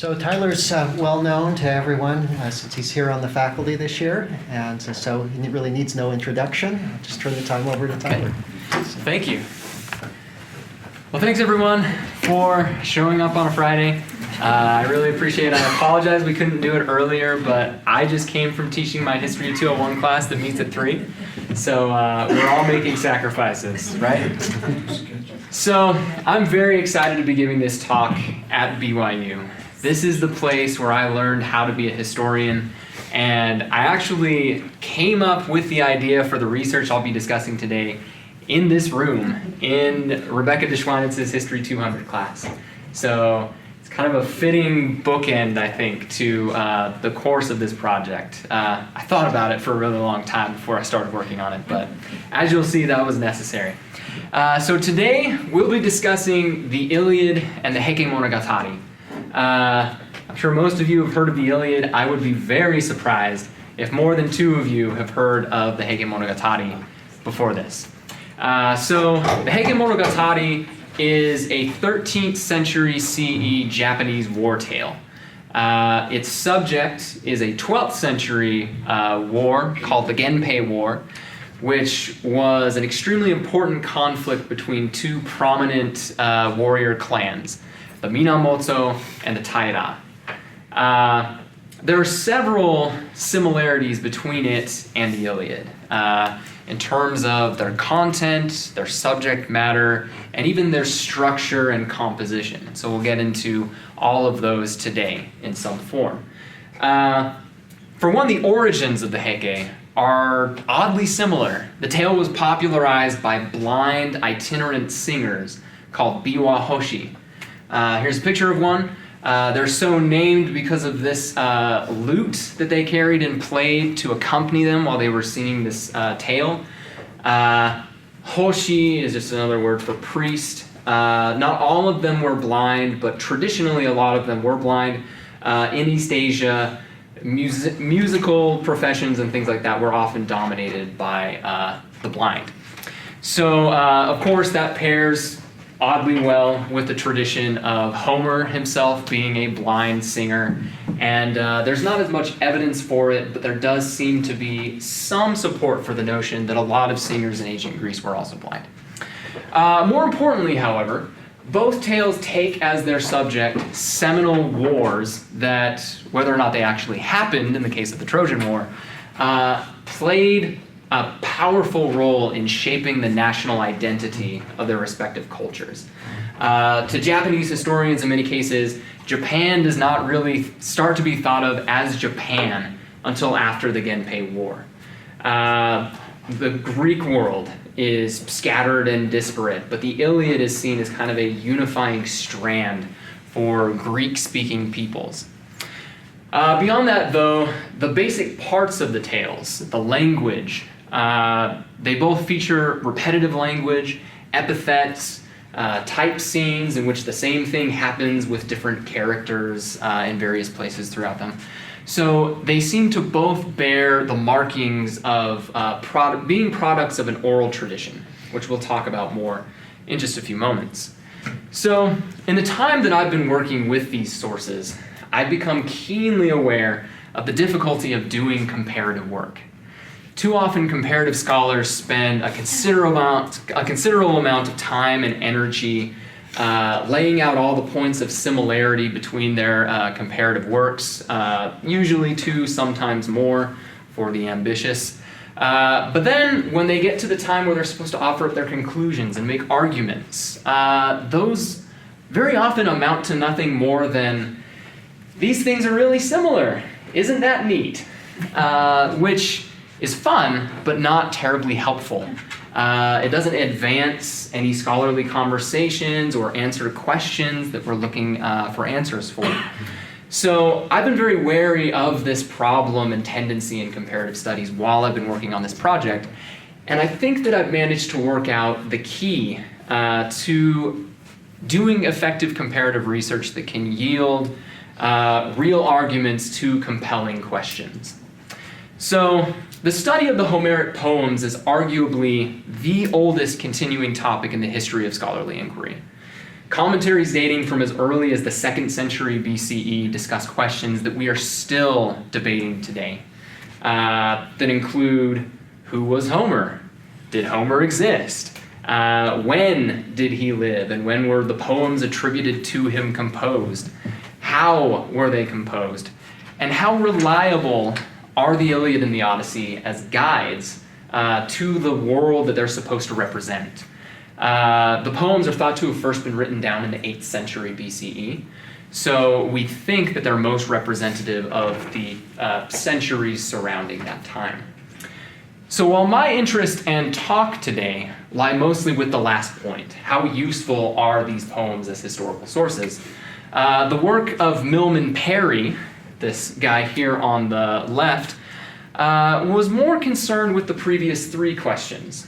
So Tyler's well known to everyone since he's here on the faculty this year, and so he really needs no introduction. I'll just turn the time over to Tyler. Thank you. Well, thanks everyone for showing up on a Friday. I really appreciate it. I apologize we couldn't do it earlier, but I just came from teaching my History 201 class that meets at 3. So we're all making sacrifices, right? So I'm very excited to be giving this talk at BYU. This is the place where I learned how to be a historian, and I actually came up with the idea for the research I'll be discussing today in this room, in Rebecca Deschwinitz's History 200 class. So it's kind of a fitting bookend, I think, to the course of this project. I thought about it for a really long time before I started working on it, but as you'll see, that was necessary. So today, we'll be discussing the Iliad and the Heike Monogatari. I'm sure most of you have heard of the Iliad. I would be very surprised if more than 2 of you have heard of the Heike Monogatari before this. So the Heike Monogatari is a 13th century CE Japanese war tale. Its subject is a 12th century war called the Genpei War, which was an extremely important conflict between 2 prominent warrior clans, the Minamoto and the Taira. There are several similarities between it and the Iliad in terms of their content, their subject matter, and even their structure and composition. So we'll get into all of those today in some form. For one, the origins of the Heike are oddly similar. The tale was popularized by blind itinerant singers called biwa hoshi. Here's a picture of one. They're so named because of this lute that they carried and played to accompany them while they were singing this tale. Hoshi is just another word for priest. Not all of them were blind, but traditionally a lot of them were blind. In East Asia, musical professions and things like that were often dominated by the blind. So, of course, that pairs oddly well with the tradition of Homer himself being a blind singer, and there's not as much evidence for it, but there does seem to be some support for the notion that a lot of singers in ancient Greece were also blind. More importantly, however, both tales take as their subject seminal wars that, whether or not they actually happened in the case of the Trojan War, played a powerful role in shaping the national identity of their respective cultures. To Japanese historians, in many cases, Japan does not really start to be thought of as Japan until after the Genpei War. The Greek world is scattered and disparate, but the Iliad is seen as kind of a unifying strand for Greek-speaking peoples. Beyond that, though, the basic parts of the tales, the language, they both feature repetitive language, epithets, type scenes in which the same thing happens with different characters in various places throughout them. So they seem to both bear the markings of being products of an oral tradition, which we'll talk about more in just a few moments. So in the time that I've been working with these sources, I've become keenly aware of the difficulty of doing comparative work. Too often, comparative scholars spend a considerable amount of time and energy laying out all the points of similarity between their comparative works, usually 2, sometimes more for the ambitious. But then, when they get to the time where they're supposed to offer up their conclusions and make arguments, those very often amount to nothing more than, these things are really similar. Isn't that neat? Which is fun, but not terribly helpful. It doesn't advance any scholarly conversations or answer questions that we're looking for answers for. So I've been very wary of this problem and tendency in comparative studies while I've been working on this project, and I think that I've managed to work out the key to doing effective comparative research that can yield real arguments to compelling questions. So the study of the Homeric poems is arguably the oldest continuing topic in the history of scholarly inquiry. Commentaries dating from as early as the 2nd century BCE discuss questions that we are still debating today, that include who was Homer? Did Homer exist? When did he live, and when were the poems attributed to him composed? How were they composed? And how reliable are the Iliad and the Odyssey as guides to the world that they're supposed to represent? The poems are thought to have first been written down in the 8th century BCE, so we think that they're most representative of the centuries surrounding that time. So while my interest and talk today lie mostly with the last point, how useful are these poems as historical sources, the work of Milman Parry, this guy here on the left, was more concerned with the previous 3 questions.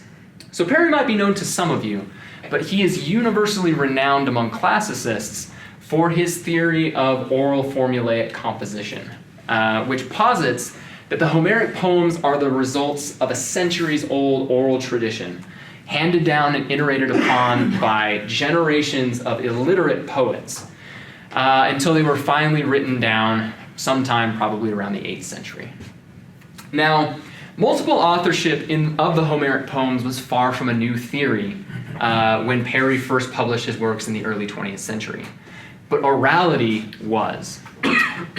So Parry might be known to some of you, but he is universally renowned among classicists for his theory of oral formulaic composition, which posits that the Homeric poems are the results of a centuries-old oral tradition, handed down and iterated upon by generations of illiterate poets, until they were finally written down sometime probably around the 8th century. Now, multiple authorship of the Homeric poems was far from a new theory when Parry first published his works in the early 20th century. But orality was.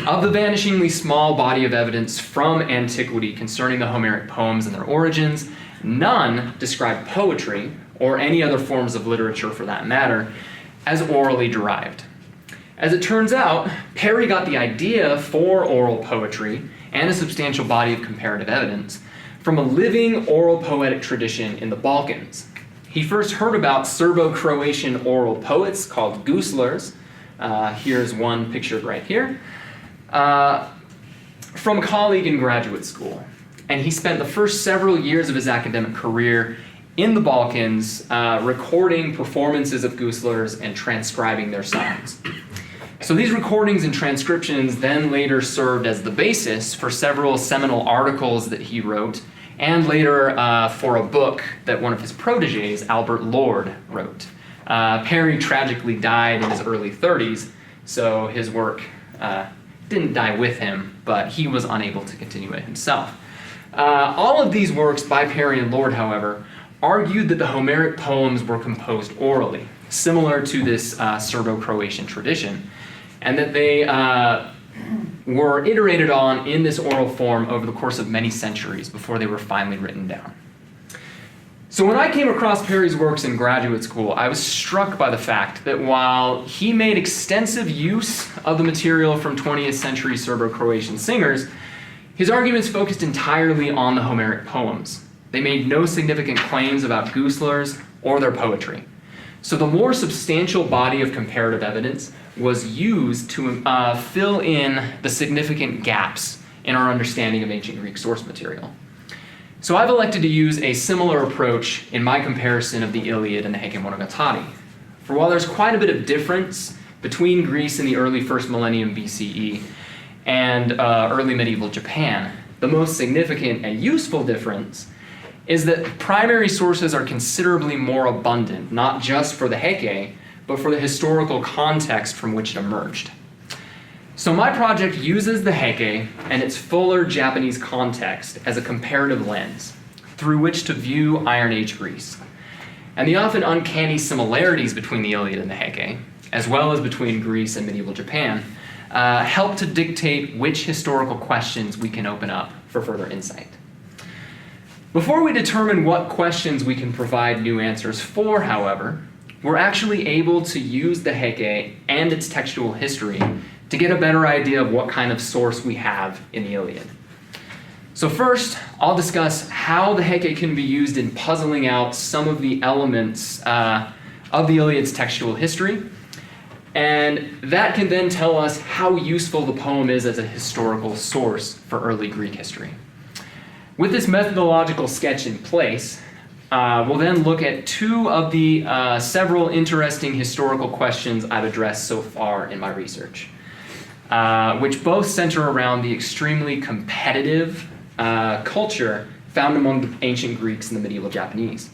Of the vanishingly small body of evidence from antiquity concerning the Homeric poems and their origins, none describe poetry, or any other forms of literature for that matter, as orally derived. As it turns out, Parry got the idea for oral poetry and a substantial body of comparative evidence from a living oral poetic tradition in the Balkans. He first heard about Serbo-Croatian oral poets called guslers. Here's one pictured right here, from a colleague in graduate school. And he spent the first several years of his academic career in the Balkans recording performances of guslers and transcribing their songs. So these recordings and transcriptions then later served as the basis for several seminal articles that he wrote, and later for a book that one of his proteges, Albert Lord, wrote. Parry tragically died in his early 30s, so his work didn't die with him, but he was unable to continue it himself. All of these works by Parry and Lord, however, argued that the Homeric poems were composed orally, similar to this Serbo-Croatian tradition, and that they were iterated on in this oral form over the course of many centuries before they were finally written down. So when I came across Parry's works in graduate school, I was struck by the fact that while he made extensive use of the material from 20th century Serbo-Croatian singers, his arguments focused entirely on the Homeric poems. They made no significant claims about guslers or their poetry. So the more substantial body of comparative evidence was used to fill in the significant gaps in our understanding of ancient Greek source material. So I've elected to use a similar approach in my comparison of the Iliad and the Heike Monogatari. For while there's quite a bit of difference between Greece in the early 1st millennium BCE and early medieval Japan, the most significant and useful difference is that primary sources are considerably more abundant, not just for the Heike, but for the historical context from which it emerged. So my project uses the Heike and its fuller Japanese context as a comparative lens through which to view Iron Age Greece. And the often uncanny similarities between the Iliad and the Heike, as well as between Greece and medieval Japan, help to dictate which historical questions we can open up for further insight. Before we determine what questions we can provide new answers for, however, we're actually able to use the Heike and its textual history to get a better idea of what kind of source we have in the Iliad. So first, I'll discuss how the Heike can be used in puzzling out some of the elements of the Iliad's textual history, and that can then tell us how useful the poem is as a historical source for early Greek history. With this methodological sketch in place, we'll then look at 2 of the several interesting historical questions I've addressed so far in my research, which both center around the extremely competitive culture found among the ancient Greeks and the medieval Japanese.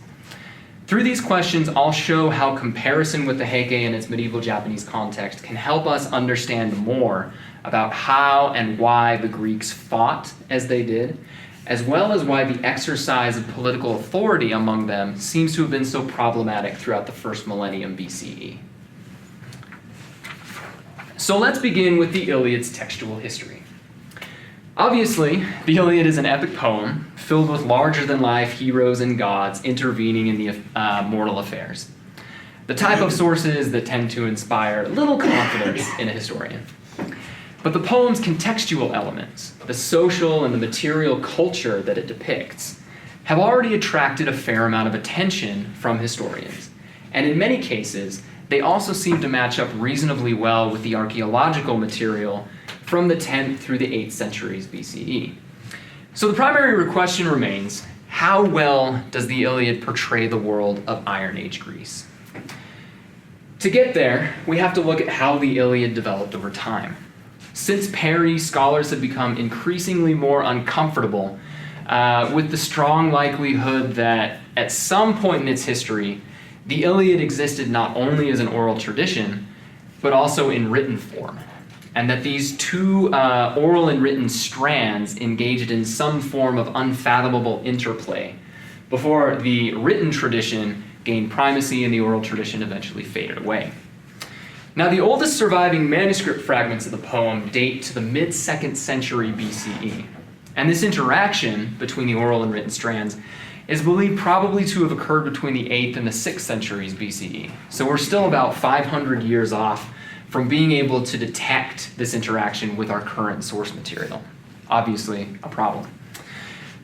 Through these questions, I'll show how comparison with the Heike in its medieval Japanese context can help us understand more about how and why the Greeks fought as they did, as well as why the exercise of political authority among them seems to have been so problematic throughout the first millennium BCE. So let's begin with the Iliad's textual history. Obviously, the Iliad is an epic poem filled with larger-than-life heroes and gods intervening in the mortal affairs. The type of sources that tend to inspire little confidence in a historian. But the poem's contextual elements, the social and the material culture that it depicts, have already attracted a fair amount of attention from historians. And in many cases, they also seem to match up reasonably well with the archaeological material from the 10th through the 8th centuries BCE. So the primary question remains, how well does the Iliad portray the world of Iron Age Greece? To get there, we have to look at how the Iliad developed over time. Since Perry, scholars have become increasingly more uncomfortable with the strong likelihood that at some point in its history, the Iliad existed not only as an oral tradition, but also in written form, and that these two oral and written strands engaged in some form of unfathomable interplay before the written tradition gained primacy and the oral tradition eventually faded away. Now, the oldest surviving manuscript fragments of the poem date to the mid-2nd century BCE, and this interaction between the oral and written strands is believed probably to have occurred between the 8th and the 6th centuries BCE. So we're still about 500 years off from being able to detect this interaction with our current source material. Obviously, a problem.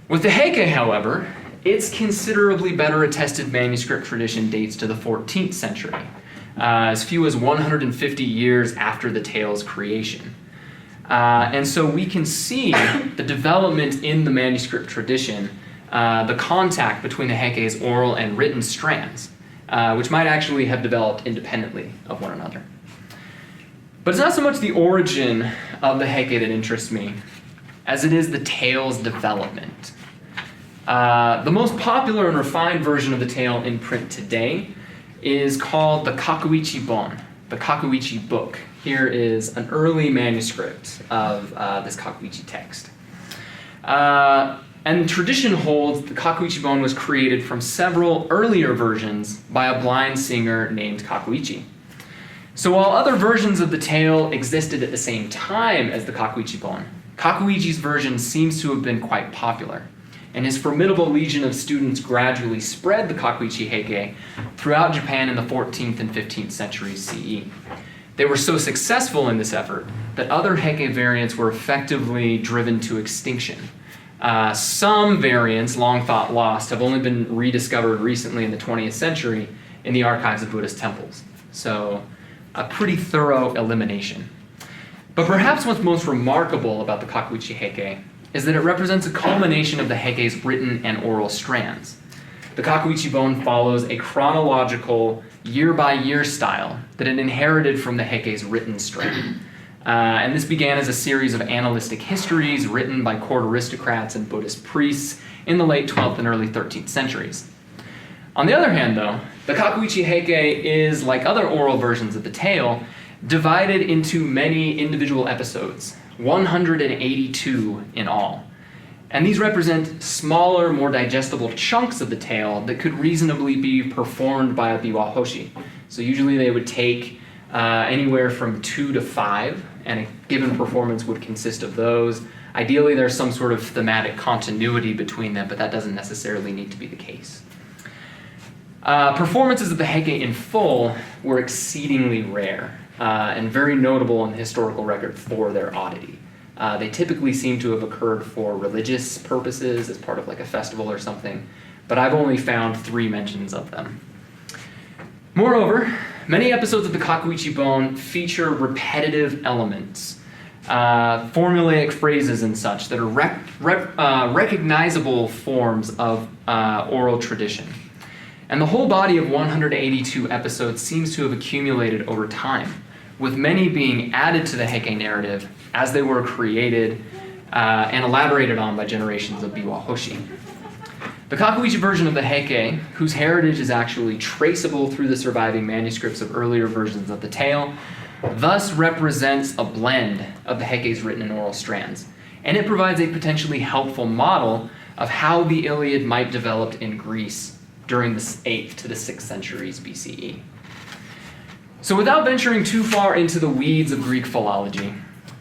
With the Heike, however, its considerably better attested manuscript tradition dates to the 14th century, as few as 150 years after the tale's creation. And so we can see the development in the manuscript tradition, the contact between the Heike's oral and written strands, which might actually have developed independently of one another. But it's not so much the origin of the Heike that interests me, as it is the tale's development. The most popular and refined version of the tale in print today is called the Kakuichi Bon, the Kakuichi book. Here is an early manuscript of this Kakuichi text. And tradition holds the Kakuichi Bon was created from several earlier versions by a blind singer named Kakuichi. So while other versions of the tale existed at the same time as the Kakuichi Bon, Kakuichi's version seems to have been quite popular, and his formidable legion of students gradually spread the Kakuichi Heike throughout Japan in the 14th and 15th centuries CE. They were so successful in this effort that other Heike variants were effectively driven to extinction. Some variants, long thought lost, have only been rediscovered recently in the 20th century in the archives of Buddhist temples. So, a pretty thorough elimination. But perhaps what's most remarkable about the Kakuichi Heike is that it represents a culmination of the Heike's written and oral strands. The Kakuichi Bon follows a chronological, year-by-year style that it inherited from the Heike's written strand. And this began as a series of annalistic histories written by court aristocrats and Buddhist priests in the late 12th and early 13th centuries. On the other hand, though, the Kakuichi Heike is, like other oral versions of the tale, divided into many individual episodes, 182 in all. And these represent smaller, more digestible chunks of the tale that could reasonably be performed by a biwahoshi. So usually they would take anywhere from 2 to 5, and a given performance would consist of those. Ideally, there's some sort of thematic continuity between them, but that doesn't necessarily need to be the case. Performances of the Heike in full were exceedingly rare and very notable in the historical record for their oddity. They typically seem to have occurred for religious purposes as part of like a festival or something, but I've only found 3 mentions of them. Moreover, many episodes of the Kakuichi Bon feature repetitive elements, formulaic phrases and such that are recognizable forms of oral tradition. And the whole body of 182 episodes seems to have accumulated over time, with many being added to the Heike narrative as they were created and elaborated on by generations of biwahoshi. The Kakuichi version of the Heike, whose heritage is actually traceable through the surviving manuscripts of earlier versions of the tale, thus represents a blend of the Heike's written and oral strands, and it provides a potentially helpful model of how the Iliad might develop in Greece during the 8th to the 6th centuries BCE. So without venturing too far into the weeds of Greek philology,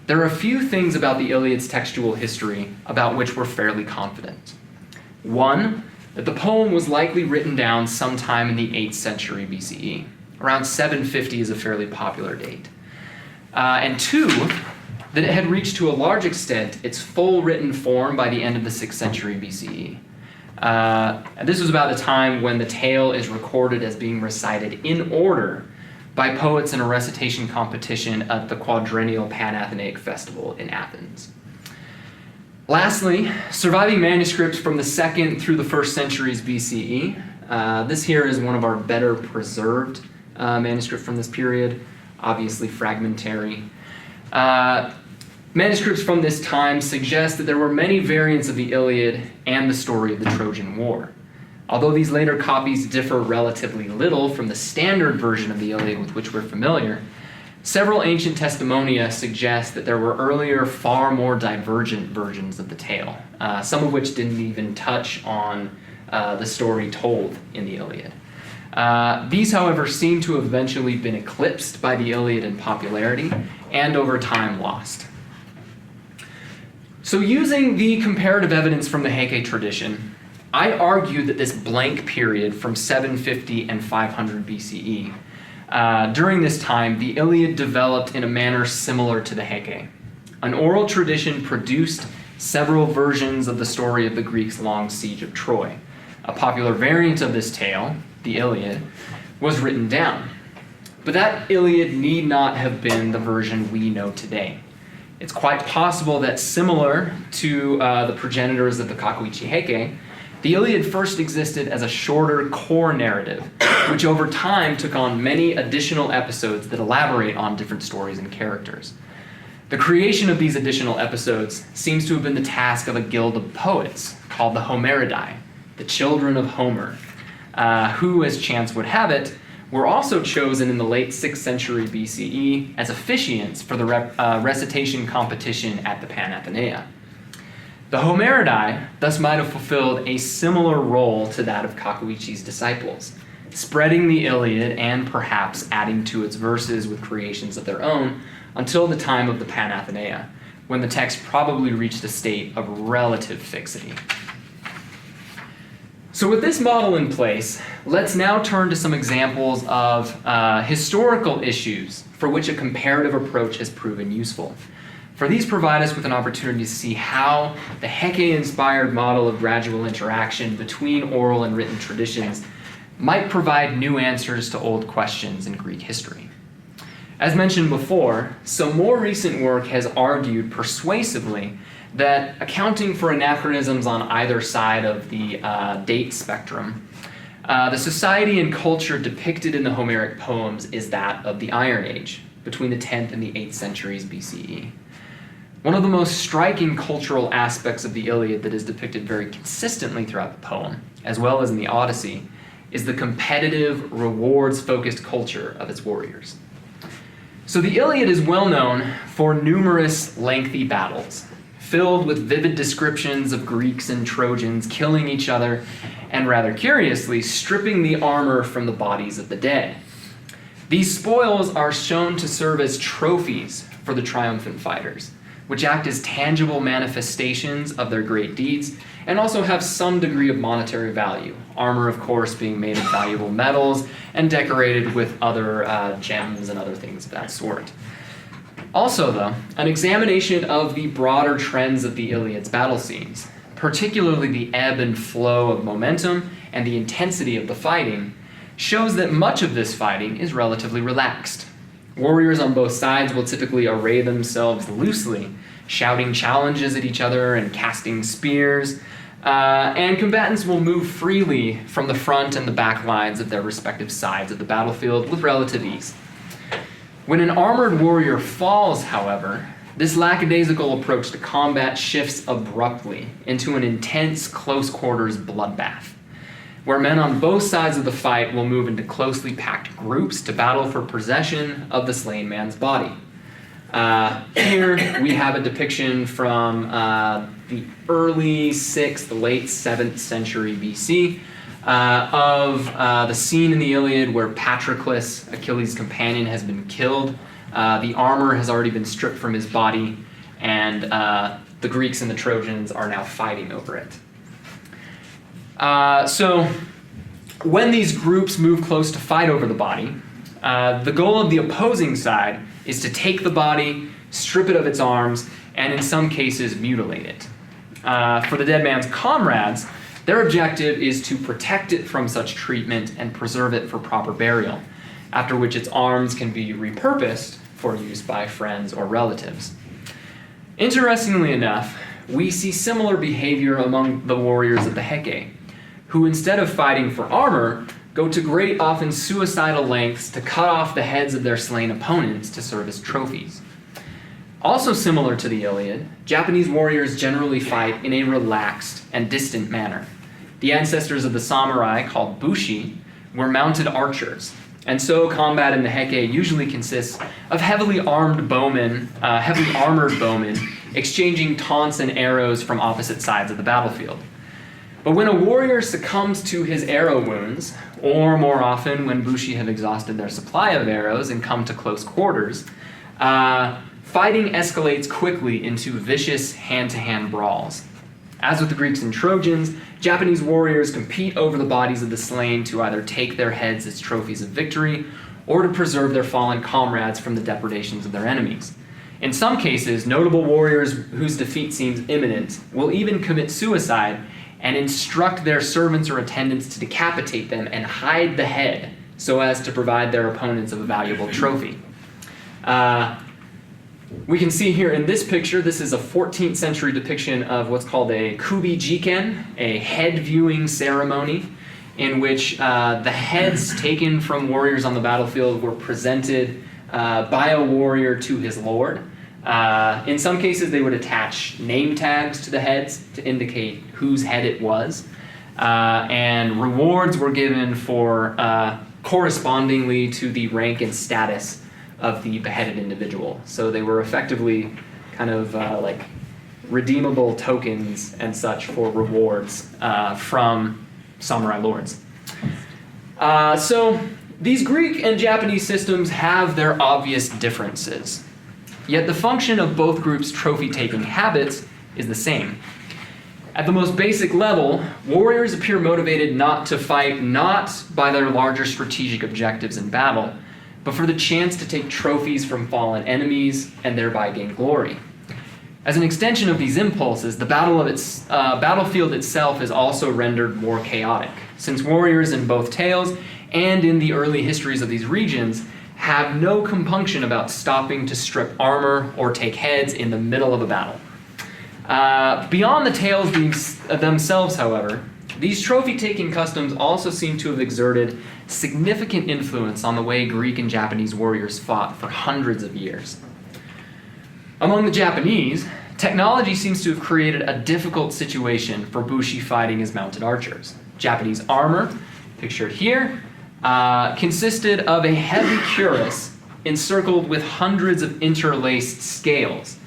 there are a few things about the Iliad's textual history about which we're fairly confident. One, that the poem was likely written down sometime in the 8th century BCE. Around 750 is a fairly popular date. And two, that it had reached to a large extent its full written form by the end of the 6th century BCE. And this was about the time when the tale is recorded as being recited in order by poets in a recitation competition at the quadrennial Panathenaic Festival in Athens. Lastly, surviving manuscripts from the 2nd through the 1st centuries BCE. This here is one of our better preserved manuscripts from this period, obviously fragmentary. Manuscripts from this time suggest that there were many variants of the Iliad and the story of the Trojan War. Although these later copies differ relatively little from the standard version of the Iliad with which we're familiar, several ancient testimonia suggest that there were earlier, far more divergent versions of the tale, some of which didn't even touch on the story told in the Iliad. These, however, seem to have eventually been eclipsed by the Iliad in popularity and over time lost. So using the comparative evidence from the Heike tradition, I argue that this blank period from 750 and 500 BCE, during this time, the Iliad developed in a manner similar to the Heike. An oral tradition produced several versions of the story of the Greeks' long siege of Troy. A popular variant of this tale, the Iliad, was written down. But that Iliad need not have been the version we know today. It's quite possible that similar to the progenitors of the Kakuichi Heike, the Iliad first existed as a shorter core narrative, which over time took on many additional episodes that elaborate on different stories and characters. The creation of these additional episodes seems to have been the task of a guild of poets called the Homeridae, the children of Homer, who, as chance would have it, were also chosen in the late 6th century BCE as officiants for the recitation competition at the Panathenea. The Homeridae thus might have fulfilled a similar role to that of Kakuichi's disciples, spreading the Iliad and perhaps adding to its verses with creations of their own until the time of the Panathenea, when the text probably reached a state of relative fixity. So with this model in place, let's now turn to some examples of historical issues for which a comparative approach has proven useful. For these provide us with an opportunity to see how the Heike-inspired model of gradual interaction between oral and written traditions might provide new answers to old questions in Greek history. As mentioned before, some more recent work has argued persuasively that accounting for anachronisms on either side of the date spectrum, the society and culture depicted in the Homeric poems is that of the Iron Age, between the 10th and the 8th centuries BCE. One of the most striking cultural aspects of the Iliad that is depicted very consistently throughout the poem, as well as in the Odyssey, is the competitive, rewards-focused culture of its warriors. So the Iliad is well known for numerous lengthy battles, filled with vivid descriptions of Greeks and Trojans killing each other, and rather curiously, stripping the armor from the bodies of the dead. These spoils are shown to serve as trophies for the triumphant fighters, which act as tangible manifestations of their great deeds and also have some degree of monetary value. Armor, of course, being made of valuable metals and decorated with other gems and other things of that sort. Also, though, an examination of the broader trends of the Iliad's battle scenes, particularly the ebb and flow of momentum and the intensity of the fighting, shows that much of this fighting is relatively relaxed. Warriors on both sides will typically array themselves loosely, shouting challenges at each other and casting spears, and combatants will move freely from the front and the back lines of their respective sides of the battlefield with relative ease. When an armored warrior falls, however, This lackadaisical approach to combat shifts abruptly into an intense close-quarters bloodbath, where men on both sides of the fight will move into closely packed groups to battle for possession of the slain man's body. Here we have a depiction from the early 6th, late 7th century BC of the scene in the Iliad where Patroclus, Achilles' companion, has been killed. The armor has already been stripped from his body, and the Greeks and the Trojans are now fighting over it. So when these groups move close to fight over the body, the goal of the opposing side is to take the body, strip it of its arms, and in some cases mutilate it. For the dead man's comrades, their objective is to protect it from such treatment and preserve it for proper burial, after which its arms can be repurposed for use by friends or relatives. Interestingly enough, we see similar behavior among the warriors of the Heke, who instead of fighting for armor, go to great, often suicidal lengths to cut off the heads of their slain opponents to serve as trophies. Also similar to the Iliad, Japanese warriors generally fight in a relaxed and distant manner. The ancestors of the samurai, called bushi, were mounted archers, and so combat in the Heke usually consists of heavily armored bowmen exchanging taunts and arrows from opposite sides of the battlefield. But when a warrior succumbs to his arrow wounds, or more often when bushi have exhausted their supply of arrows and come to close quarters, fighting escalates quickly into vicious hand-to-hand brawls. As with the Greeks and Trojans, Japanese warriors compete over the bodies of the slain to either take their heads as trophies of victory or to preserve their fallen comrades from the depredations of their enemies. In some cases, notable warriors whose defeat seems imminent will even commit suicide and instruct their servants or attendants to decapitate them and hide the head so as to provide their opponents of a valuable trophy. We can see here in this picture, this is a 14th century depiction of what's called a kubi jiken, a head viewing ceremony, in which the heads taken from warriors on the battlefield were presented by a warrior to his lord. In some cases, they would attach name tags to the heads to indicate whose head it was, and rewards were given for correspondingly to the rank and status of the beheaded individual. So they were effectively kind of like redeemable tokens and such for rewards from samurai lords. So these Greek and Japanese systems have their obvious differences. Yet the function of both groups' trophy-taking habits is the same. At the most basic level, warriors appear motivated not to fight not by their larger strategic objectives in battle, but for the chance to take trophies from fallen enemies and thereby gain glory. As an extension of these impulses, the battlefield itself is also rendered more chaotic, since warriors in both tales and in the early histories of these regions have no compunction about stopping to strip armor or take heads in the middle of a battle. Beyond the tales themselves, however, these trophy-taking customs also seem to have exerted significant influence on the way Greek and Japanese warriors fought for hundreds of years. Among the Japanese, technology seems to have created a difficult situation for bushi fighting as mounted archers. Japanese armor, pictured here, consisted of a heavy cuirass encircled with hundreds of interlaced scales,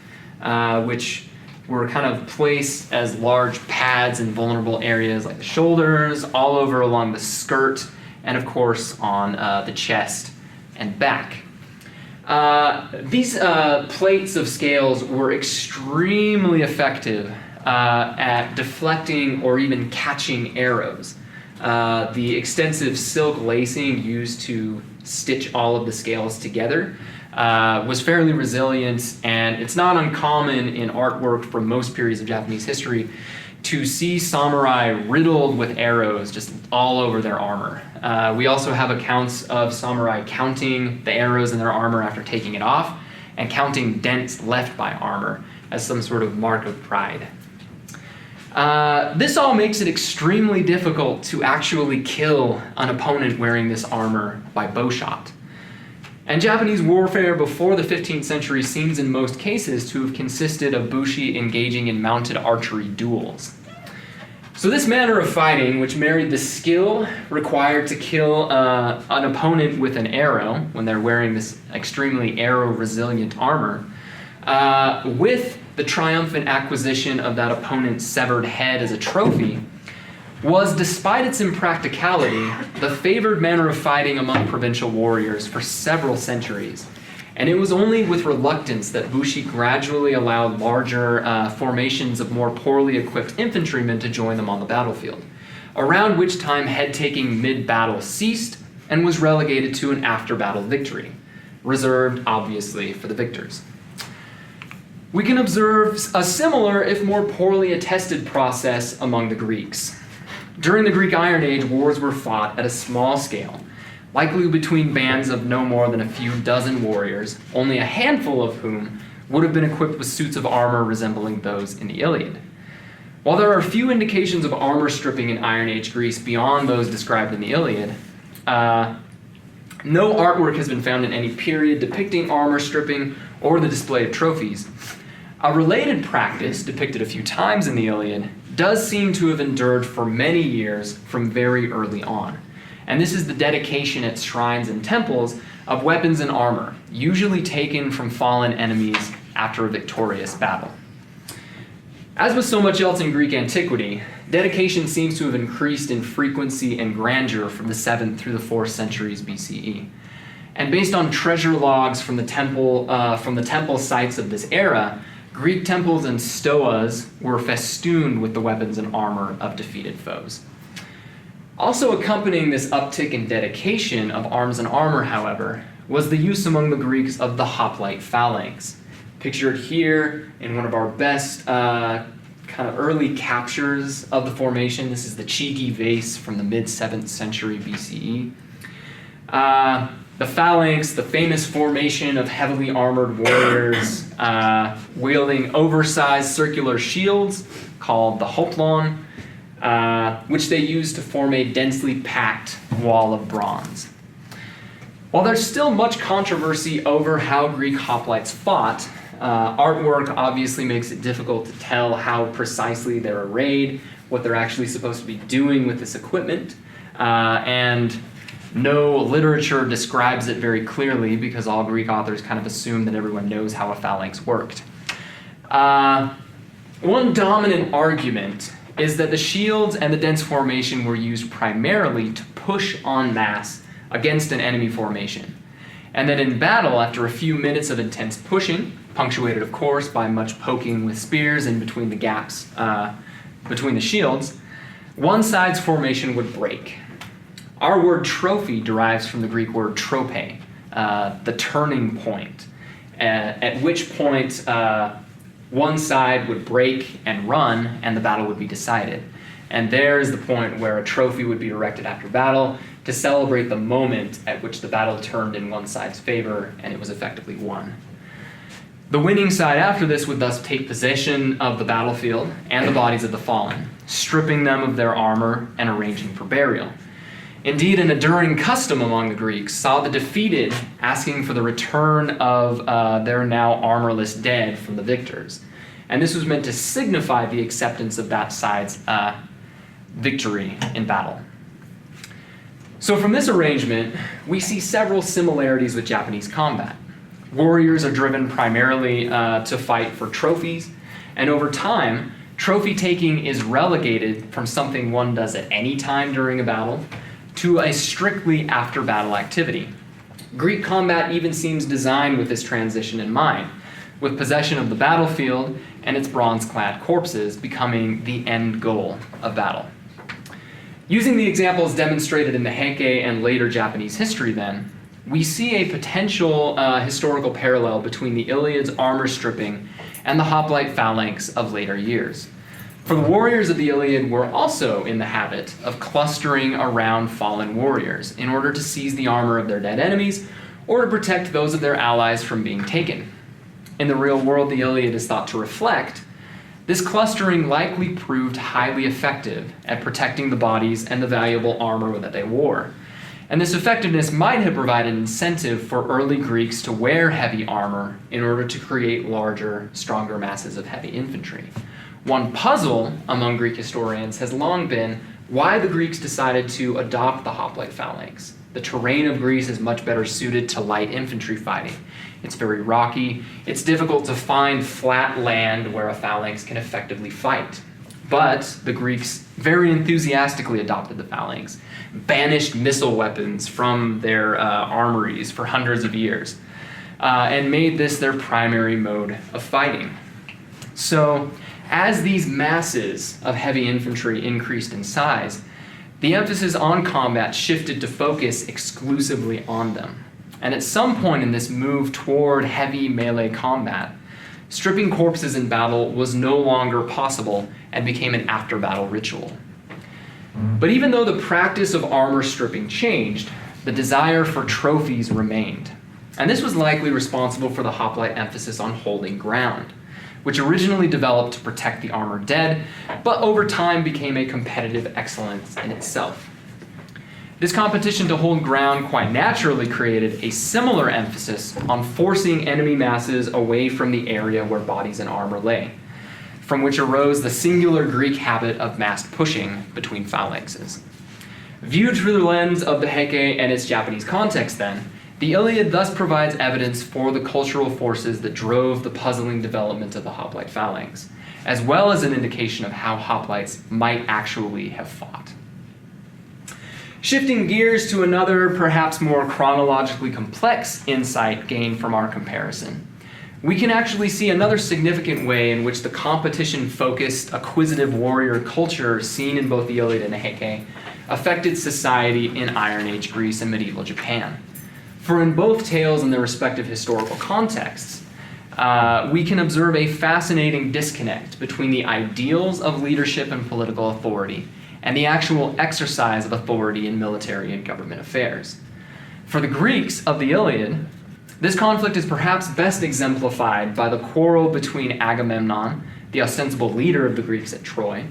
which were kind of placed as large pads in vulnerable areas like the shoulders, all over along the skirt, and of course on the chest and back. These plates of scales were extremely effective at deflecting or even catching arrows. The extensive silk lacing used to stitch all of the scales together was fairly resilient, and it's not uncommon in artwork from most periods of Japanese history to see samurai riddled with arrows just all over their armor. We also have accounts of samurai counting the arrows in their armor after taking it off and counting dents left by armor as some sort of mark of pride. This all makes it extremely difficult to actually kill an opponent wearing this armor by bowshot. And Japanese warfare before the 15th century seems in most cases to have consisted of bushi engaging in mounted archery duels. So this manner of fighting, which married the skill required to kill an opponent with an arrow, when they're wearing this extremely arrow-resilient armor, with the triumphant acquisition of that opponent's severed head as a trophy, was, despite its impracticality, the favored manner of fighting among provincial warriors for several centuries. And it was only with reluctance that bushi gradually allowed larger formations of more poorly equipped infantrymen to join them on the battlefield, around which time head-taking mid-battle ceased and was relegated to an after-battle victory, reserved, obviously, for the victors. We can observe a similar, if more poorly attested, process among the Greeks. During the Greek Iron Age, wars were fought at a small scale, likely between bands of no more than a few dozen warriors, only a handful of whom would have been equipped with suits of armor resembling those in the Iliad. While there are few indications of armor stripping in Iron Age Greece beyond those described in the Iliad, no artwork has been found in any period depicting armor stripping or the display of trophies. A related practice, depicted a few times in the Iliad, does seem to have endured for many years from very early on. And this is the dedication at shrines and temples of weapons and armor, usually taken from fallen enemies after a victorious battle. As with so much else in Greek antiquity, dedication seems to have increased in frequency and grandeur from the 7th through the 4th centuries BCE. And based on treasure logs from the temple sites of this era, Greek temples and stoas were festooned with the weapons and armor of defeated foes. Also accompanying this uptick in dedication of arms and armor, however, was the use among the Greeks of the hoplite phalanx, pictured here in one of our best kind of early captures of the formation. This is the Chigi vase from the mid-7th century BCE. The phalanx, the famous formation of heavily armored warriors wielding oversized circular shields called the hoplon, which they used to form a densely packed wall of bronze. While there's still much controversy over how Greek hoplites fought, artwork obviously makes it difficult to tell how precisely they're arrayed, what they're actually supposed to be doing with this equipment, and no literature describes it very clearly because all Greek authors kind of assume that everyone knows how a phalanx worked. One dominant argument is that the shields and the dense formation were used primarily to push en masse against an enemy formation, and that in battle, after a few minutes of intense pushing, punctuated of course by much poking with spears in between the gaps between the shields, one side's formation would break. Our word trophy derives from the Greek word trope, the turning point, at which point one side would break and run and the battle would be decided. And there's the point where a trophy would be erected after battle to celebrate the moment at which the battle turned in one side's favor and it was effectively won. The winning side after this would thus take possession of the battlefield and the bodies of the fallen, stripping them of their armor and arranging for burial. Indeed, an enduring custom among the Greeks saw the defeated asking for the return of their now armorless dead from the victors. And this was meant to signify the acceptance of that side's victory in battle. So from this arrangement, we see several similarities with Japanese combat. Warriors are driven primarily to fight for trophies, and over time, trophy taking is relegated from something one does at any time during a battle to a strictly after-battle activity. Greek combat even seems designed with this transition in mind, with possession of the battlefield and its bronze-clad corpses becoming the end goal of battle. Using the examples demonstrated in the Heike and later Japanese history then, we see a potential historical parallel between the Iliad's armor stripping and the hoplite phalanx of later years. For the warriors of the Iliad were also in the habit of clustering around fallen warriors in order to seize the armor of their dead enemies or to protect those of their allies from being taken. In the real world the Iliad is thought to reflect, this clustering likely proved highly effective at protecting the bodies and the valuable armor that they wore. And this effectiveness might have provided incentive for early Greeks to wear heavy armor in order to create larger, stronger masses of heavy infantry. One puzzle among Greek historians has long been why the Greeks decided to adopt the hoplite phalanx. The terrain of Greece is much better suited to light infantry fighting. It's very rocky. It's difficult to find flat land where a phalanx can effectively fight. But the Greeks very enthusiastically adopted the phalanx, banished missile weapons from their armories for hundreds of years, and made this their primary mode of fighting. So, as these masses of heavy infantry increased in size, the emphasis on combat shifted to focus exclusively on them. And at some point in this move toward heavy melee combat, stripping corpses in battle was no longer possible and became an after-battle ritual. But even though the practice of armor stripping changed, the desire for trophies remained. And this was likely responsible for the hoplite emphasis on holding ground, which originally developed to protect the armored dead, but over time became a competitive excellence in itself. This competition to hold ground quite naturally created a similar emphasis on forcing enemy masses away from the area where bodies and armor lay, from which arose the singular Greek habit of massed pushing between phalanxes. Viewed through the lens of the Heike and its Japanese context then, the Iliad thus provides evidence for the cultural forces that drove the puzzling development of the hoplite phalanx, as well as an indication of how hoplites might actually have fought. Shifting gears to another, perhaps more chronologically complex insight gained from our comparison, we can actually see another significant way in which the competition-focused, acquisitive warrior culture seen in both the Iliad and the Heike affected society in Iron Age Greece and medieval Japan. For in both tales and their respective historical contexts, we can observe a fascinating disconnect between the ideals of leadership and political authority and the actual exercise of authority in military and government affairs. For the Greeks of the Iliad, this conflict is perhaps best exemplified by the quarrel between Agamemnon, the ostensible leader of the Greeks at Troy,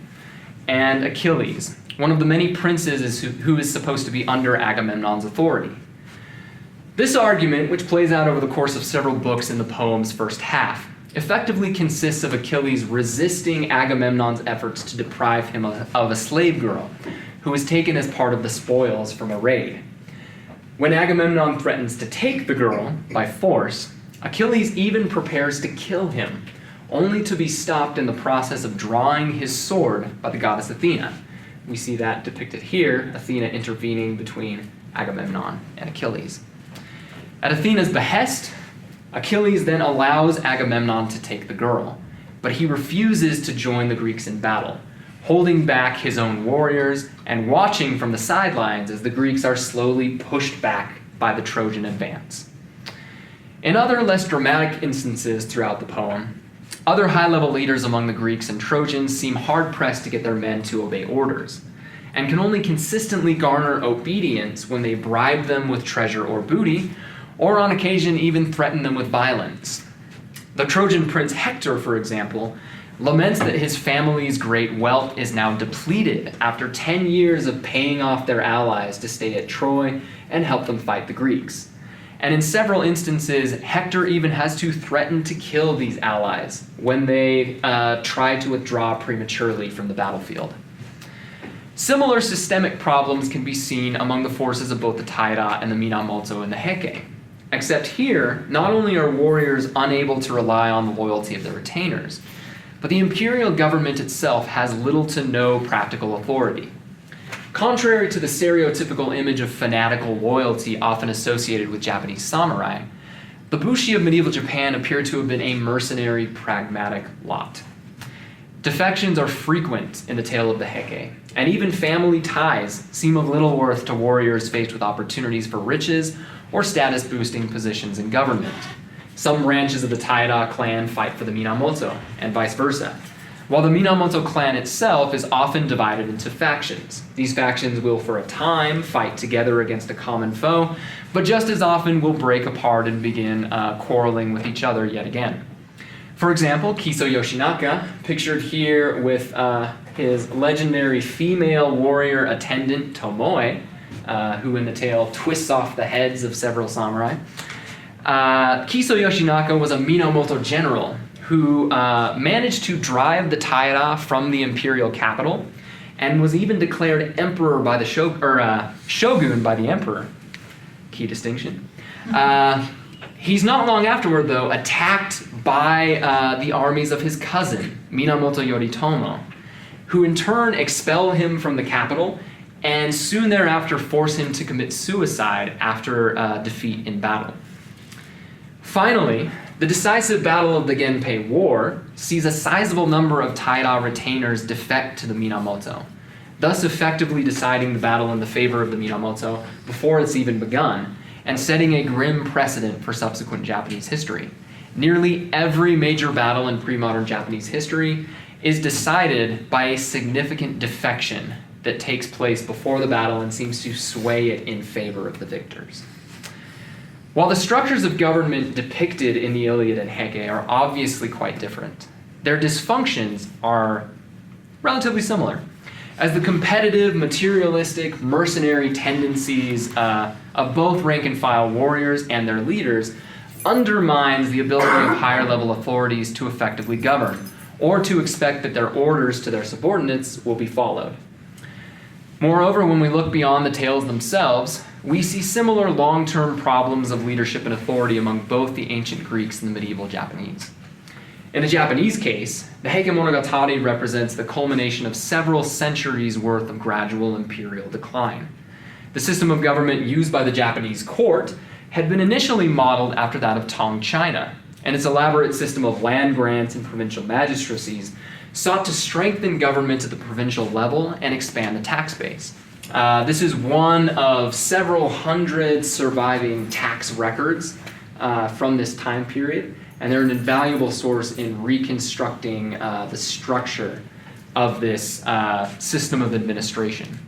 and Achilles, one of the many princes who is supposed to be under Agamemnon's authority. This argument, which plays out over the course of several books in the poem's first half, effectively consists of Achilles resisting Agamemnon's efforts to deprive him of a slave girl who was taken as part of the spoils from a raid. When Agamemnon threatens to take the girl by force, Achilles even prepares to kill him, only to be stopped in the process of drawing his sword by the goddess Athena. We see that depicted here, Athena intervening between Agamemnon and Achilles. At Athena's behest, Achilles then allows Agamemnon to take the girl, but he refuses to join the Greeks in battle, holding back his own warriors and watching from the sidelines as the Greeks are slowly pushed back by the Trojan advance. In other less dramatic instances throughout the poem, other high-level leaders among the Greeks and Trojans seem hard-pressed to get their men to obey orders, and can only consistently garner obedience when they bribe them with treasure or booty, or on occasion even threaten them with violence. The Trojan prince Hector, for example, laments that his family's great wealth is now depleted after 10 years of paying off their allies to stay at Troy and help them fight the Greeks. And in several instances, Hector even has to threaten to kill these allies when they try to withdraw prematurely from the battlefield. Similar systemic problems can be seen among the forces of both the Taira and the Minamoto and the Heike. Except here, not only are warriors unable to rely on the loyalty of their retainers, but the imperial government itself has little to no practical authority. Contrary to the stereotypical image of fanatical loyalty often associated with Japanese samurai, the Bushi of medieval Japan appear to have been a mercenary, pragmatic lot. Defections are frequent in the tale of the Heike, and even family ties seem of little worth to warriors faced with opportunities for riches or status-boosting positions in government. Some branches of the Taira clan fight for the Minamoto, and vice versa, while the Minamoto clan itself is often divided into factions. These factions will, for a time, fight together against a common foe, but just as often will break apart and begin quarreling with each other yet again. For example, Kiso Yoshinaka, pictured here with his legendary female warrior attendant Tomoe, who in the tale twists off the heads of several samurai. Kiso Yoshinaka was a Minamoto general who managed to drive the Taira from the imperial capital and was even declared emperor by the shogun by the emperor. Key distinction. He's not long afterward, though, attacked by the armies of his cousin, Minamoto Yoritomo, who in turn expel him from the capital and soon thereafter force him to commit suicide after defeat in battle. Finally, the decisive Battle of the Genpei War sees a sizable number of Taira retainers defect to the Minamoto, thus effectively deciding the battle in the favor of the Minamoto before it's even begun, and setting a grim precedent for subsequent Japanese history. Nearly every major battle in pre-modern Japanese history is decided by a significant defection that takes place before the battle and seems to sway it in favor of the victors. While the structures of government depicted in the Iliad and Heke are obviously quite different, their dysfunctions are relatively similar, as the competitive, materialistic, mercenary tendencies of both rank-and-file warriors and their leaders undermines the ability of higher-level authorities to effectively govern, or to expect that their orders to their subordinates will be followed. Moreover, when we look beyond the tales themselves, we see similar long-term problems of leadership and authority among both the ancient Greeks and the medieval Japanese. In the Japanese case, the Heike Monogatari represents the culmination of several centuries' worth of gradual imperial decline. The system of government used by the Japanese court had been initially modeled after that of Tang China, and its elaborate system of land grants and provincial magistracies sought to strengthen government at the provincial level and expand the tax base. This is one of several hundred surviving tax records from this time period, and they're an invaluable source in reconstructing the structure of this system of administration.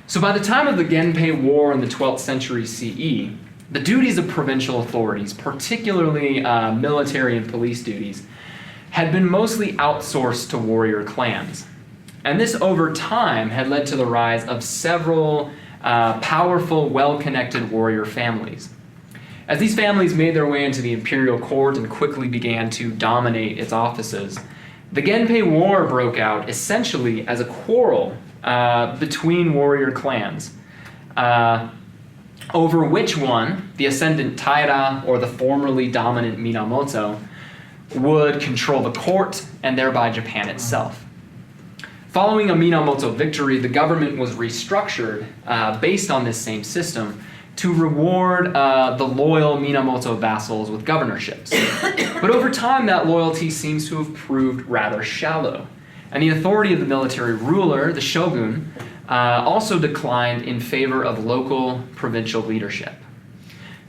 So by the time of the Genpei War in the 12th century CE, the duties of provincial authorities, particularly military and police duties, had been mostly outsourced to warrior clans. And this over time had led to the rise of several powerful, well-connected warrior families. As these families made their way into the imperial court and quickly began to dominate its offices, the Genpei War broke out essentially as a quarrel between warrior clans over which one, the ascendant Taira or the formerly dominant Minamoto, would control the court and thereby Japan itself. Following a Minamoto victory, the government was restructured based on this same system to reward the loyal Minamoto vassals with governorships. But over time, that loyalty seems to have proved rather shallow, and the authority of the military ruler, the shogun, also declined in favor of local provincial leadership.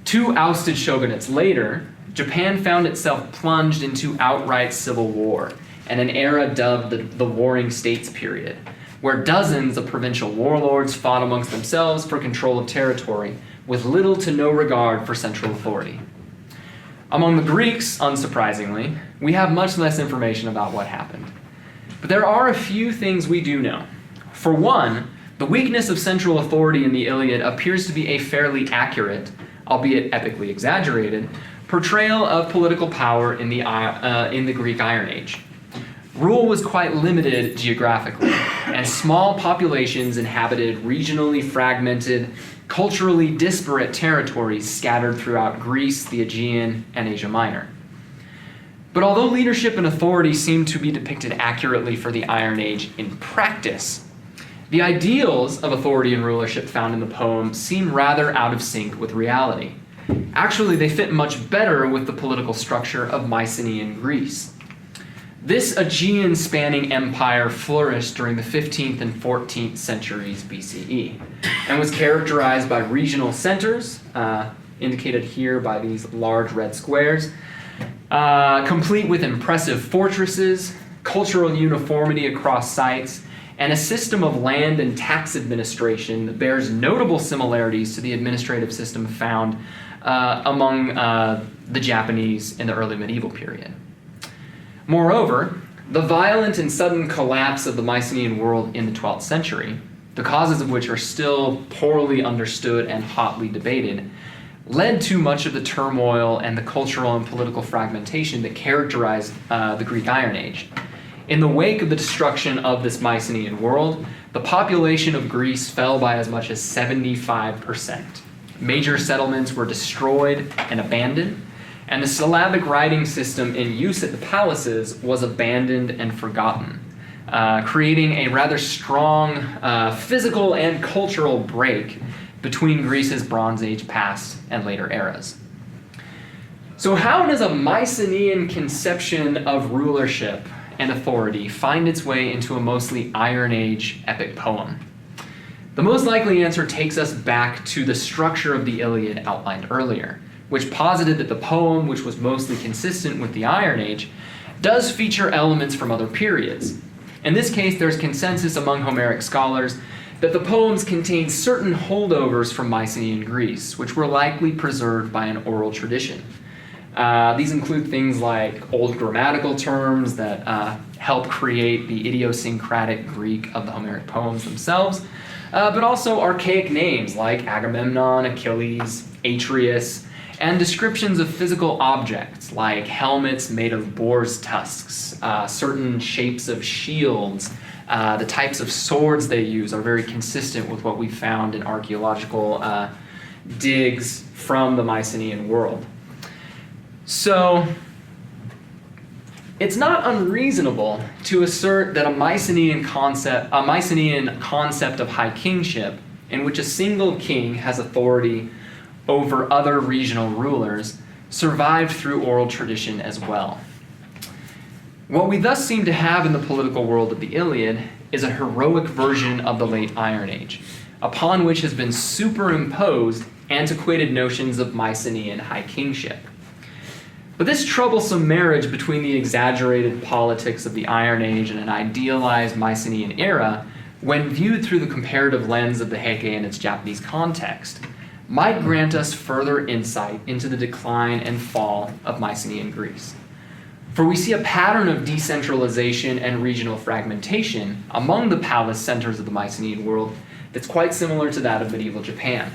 2 ousted shogunates later, Japan found itself plunged into outright civil war and an era dubbed the Warring States period, where dozens of provincial warlords fought amongst themselves for control of territory with little to no regard for central authority. Among the Greeks, unsurprisingly, we have much less information about what happened. But there are a few things we do know. For one, the weakness of central authority in the Iliad appears to be a fairly accurate, albeit epically exaggerated, portrayal of political power in the Greek Iron Age. Rule was quite limited geographically, and small populations inhabited regionally fragmented, culturally disparate territories scattered throughout Greece, the Aegean, and Asia Minor. But although leadership and authority seem to be depicted accurately for the Iron Age in practice, the ideals of authority and rulership found in the poem seem rather out of sync with reality. Actually, they fit much better with the political structure of Mycenaean Greece. This Aegean-spanning empire flourished during the 15th and 14th centuries BCE and was characterized by regional centers, indicated here by these large red squares, complete with impressive fortresses, cultural uniformity across sites, and a system of land and tax administration that bears notable similarities to the administrative system found among the Japanese in the early medieval period. Moreover, the violent and sudden collapse of the Mycenaean world in the 12th century, the causes of which are still poorly understood and hotly debated, led to much of the turmoil and the cultural and political fragmentation that characterized the Greek Iron Age. In the wake of the destruction of this Mycenaean world, the population of Greece fell by as much as 75%. Major settlements were destroyed and abandoned, and the syllabic writing system in use at the palaces was abandoned and forgotten, creating a rather strong physical and cultural break between Greece's Bronze Age past and later eras. So how does a Mycenaean conception of rulership and authority find its way into a mostly Iron Age epic poem? The most likely answer takes us back to the structure of the Iliad outlined earlier, which posited that the poem, which was mostly consistent with the Iron Age, does feature elements from other periods. In this case, there's consensus among Homeric scholars that the poems contain certain holdovers from Mycenaean Greece, which were likely preserved by an oral tradition. These include things like old grammatical terms that help create the idiosyncratic Greek of the Homeric poems themselves, but also archaic names like Agamemnon, Achilles, Atreus, and descriptions of physical objects like helmets made of boar's tusks, certain shapes of shields. The types of swords they use are very consistent with what we found in archaeological digs from the Mycenaean world. So, it's not unreasonable to assert that a Mycenaean concept of high kingship, in which a single king has authority over other regional rulers, survived through oral tradition as well. What we thus seem to have in the political world of the Iliad is a heroic version of the late Iron Age, upon which has been superimposed antiquated notions of Mycenaean high kingship. But this troublesome marriage between the exaggerated politics of the Iron Age and an idealized Mycenaean era, when viewed through the comparative lens of the Heike and its Japanese context, might grant us further insight into the decline and fall of Mycenaean Greece. For we see a pattern of decentralization and regional fragmentation among the palace centers of the Mycenaean world that's quite similar to that of medieval Japan.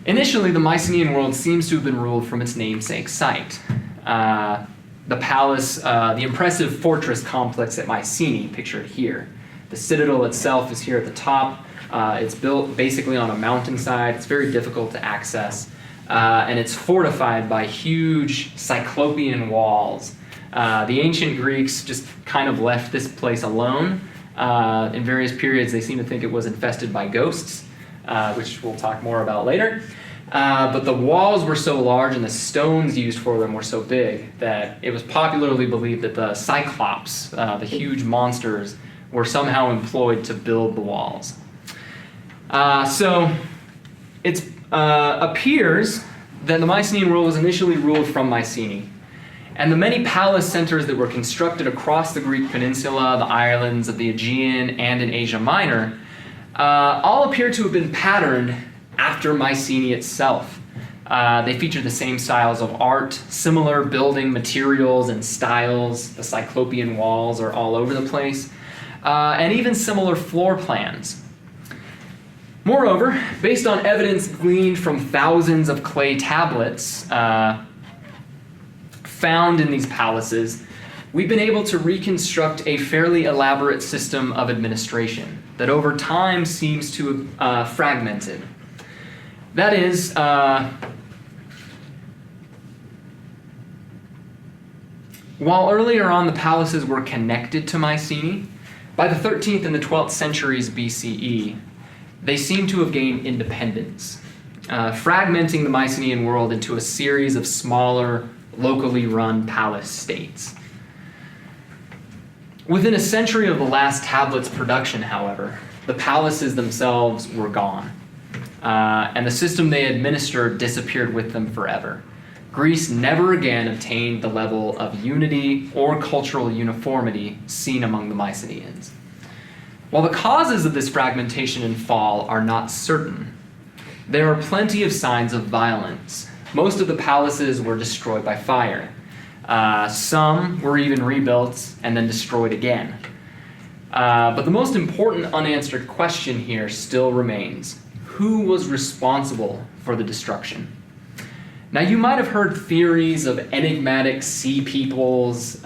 Initially, the Mycenaean world seems to have been ruled from its namesake site. The palace, the impressive fortress complex at Mycenae, pictured here. The citadel itself is here at the top. It's built basically on a mountainside. It's very difficult to access. And it's fortified by huge cyclopean walls. The ancient Greeks just kind of left this place alone. In various periods, they seem to think it was infested by ghosts, which we'll talk more about later. But the walls were so large and the stones used for them were so big that it was popularly believed that the Cyclops, the huge monsters, were somehow employed to build the walls. So it appears that the Mycenaean world was initially ruled from Mycenae, and the many palace centers that were constructed across the Greek peninsula, the islands of the Aegean, and in Asia Minor, all appear to have been patterned after Mycenae itself. They feature the same styles of art, similar building materials and styles. The Cyclopean walls are all over the place, and even similar floor plans. Moreover, based on evidence gleaned from thousands of clay tablets found in these palaces, we've been able to reconstruct a fairly elaborate system of administration that over time seems to have fragmented. That is, while earlier on the palaces were connected to Mycenae, by the 13th and the 12th centuries BCE, they seem to have gained independence, fragmenting the Mycenaean world into a series of smaller, locally run palace states. Within a century of the last tablet's production, however, the palaces themselves were gone, and the system they administered disappeared with them forever. Greece never again obtained the level of unity or cultural uniformity seen among the Mycenaeans. While the causes of this fragmentation and fall are not certain, there are plenty of signs of violence. Most of the palaces were destroyed by fire. Some were even rebuilt and then destroyed again. But the most important unanswered question here still remains. Who was responsible for the destruction? Now, you might have heard theories of enigmatic sea peoples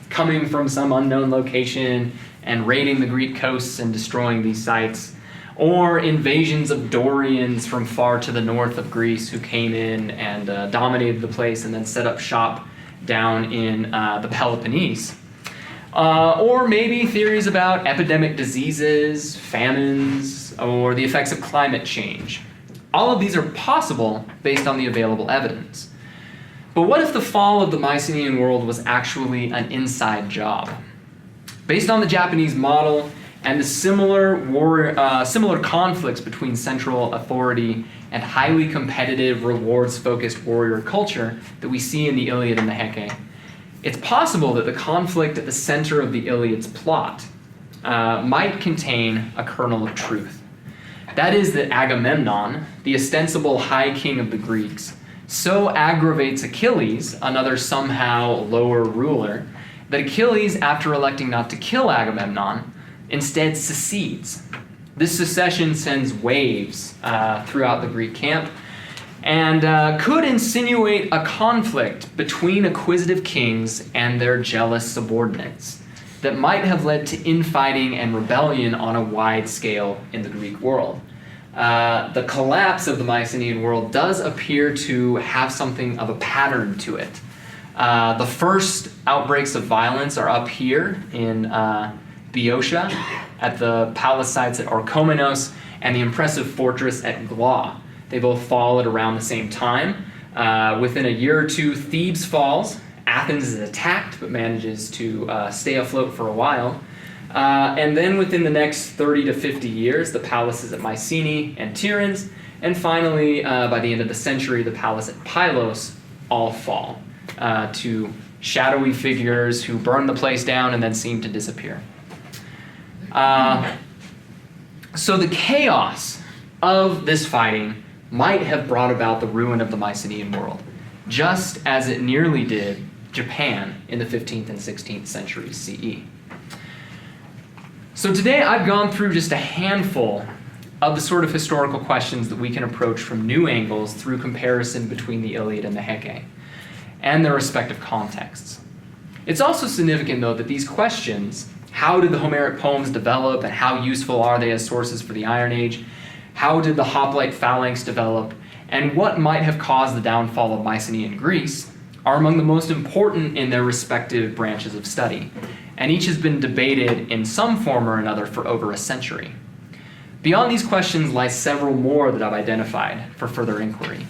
coming from some unknown location and raiding the Greek coasts and destroying these sites, or invasions of Dorians from far to the north of Greece who came in and dominated the place and then set up shop down in the Peloponnese. Or maybe theories about epidemic diseases, famines, or the effects of climate change. All of these are possible based on the available evidence. But what if the fall of the Mycenaean world was actually an inside job? Based on the Japanese model and the similar conflicts between central authority and highly competitive, rewards-focused warrior culture that we see in the Iliad and the Heke, it's possible that the conflict at the center of the Iliad's plot might contain a kernel of truth. That is that Agamemnon, the ostensible high king of the Greeks, so aggravates Achilles, another somehow lower ruler, that Achilles, after electing not to kill Agamemnon, instead secedes. This secession sends waves throughout the Greek camp and could insinuate a conflict between acquisitive kings and their jealous subordinates that might have led to infighting and rebellion on a wide scale in the Greek world. The collapse of the Mycenaean world does appear to have something of a pattern to it. The first outbreaks of violence are up here in Boeotia, at the palace sites at Orchomenos, and the impressive fortress at Gla. They both fall at around the same time. Within a year or two, Thebes falls. Athens is attacked, but manages to stay afloat for a while. And then within the next 30 to 50 years, the palaces at Mycenae and Tiryns, and finally, by the end of the century, the palace at Pylos all fall to shadowy figures who burn the place down and then seem to disappear. So the chaos of this fighting might have brought about the ruin of the Mycenaean world, just as it nearly did Japan in the 15th and 16th centuries CE. So today I've gone through just a handful of the sort of historical questions that we can approach from new angles through comparison between the Iliad and the Heke and their respective contexts. It's also significant, though, that these questions, how did the Homeric poems develop and how useful are they as sources for the Iron Age? How did the hoplite phalanx develop? And what might have caused the downfall of Mycenaean Greece are among the most important in their respective branches of study, and each has been debated in some form or another for over a century. Beyond these questions lie several more that I've identified for further inquiry.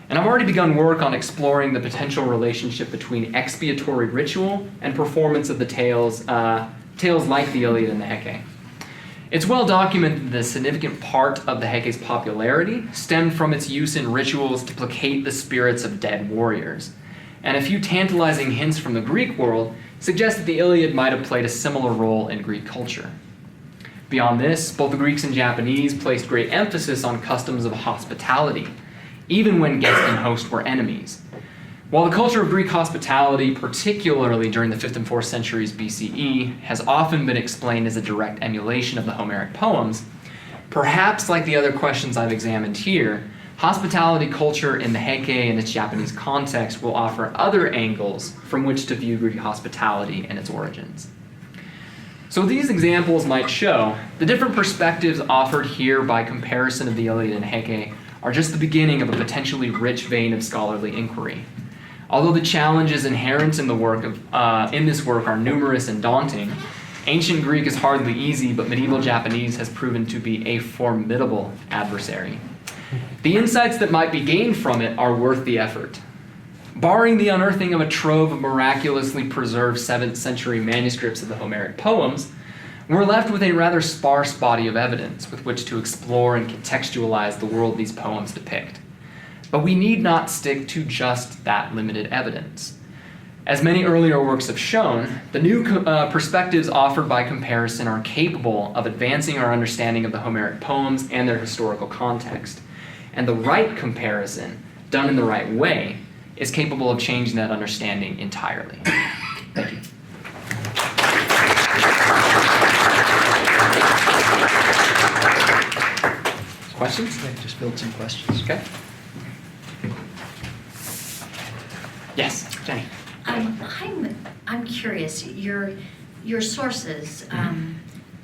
And I've already begun work on exploring the potential relationship between expiatory ritual and performance of the tales like the Iliad and the Heke. It's well documented that a significant part of the Heke's popularity stemmed from its use in rituals to placate the spirits of dead warriors. And a few tantalizing hints from the Greek world suggest that the Iliad might have played a similar role in Greek culture. Beyond this, both the Greeks and Japanese placed great emphasis on customs of hospitality, even when guest and host were enemies. While the culture of Greek hospitality, particularly during the 5th and 4th centuries BCE, has often been explained as a direct emulation of the Homeric poems, perhaps like the other questions I've examined here, hospitality culture in the Heke and its Japanese context will offer other angles from which to view Greek hospitality and its origins. So these examples might show the different perspectives offered here by comparison of the Iliad and Heke are just the beginning of a potentially rich vein of scholarly inquiry. Although the challenges inherent in this work are numerous and daunting, ancient Greek is hardly easy, but medieval Japanese has proven to be a formidable adversary. The insights that might be gained from it are worth the effort. Barring the unearthing of a trove of miraculously preserved 7th century manuscripts of the Homeric poems, we're left with a rather sparse body of evidence with which to explore and contextualize the world these poems depict. But we need not stick to just that limited evidence. As many earlier works have shown, the new perspectives offered by comparison are capable of advancing our understanding of the Homeric poems and their historical context. And the right comparison, done in the right way, is capable of changing that understanding entirely. Thank you. questions? I just filled some questions. Okay. Yes, Jenny. I'm curious. Your sources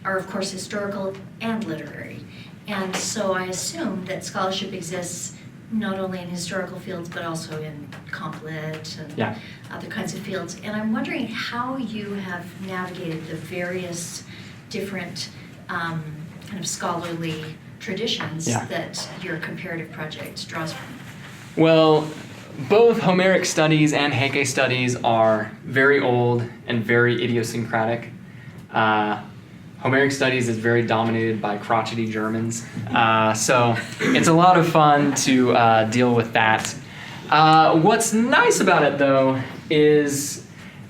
are, of course, historical and literary, and so I assume that scholarship exists not only in historical fields but also in comp lit and other kinds of fields. And I'm wondering how you have navigated the various different kind of scholarly traditions that your comparative project draws from. Well, both Homeric studies and Heike studies are very old and very idiosyncratic. Homeric studies is very dominated by crotchety Germans, so it's a lot of fun to deal with that. What's nice about it, though, is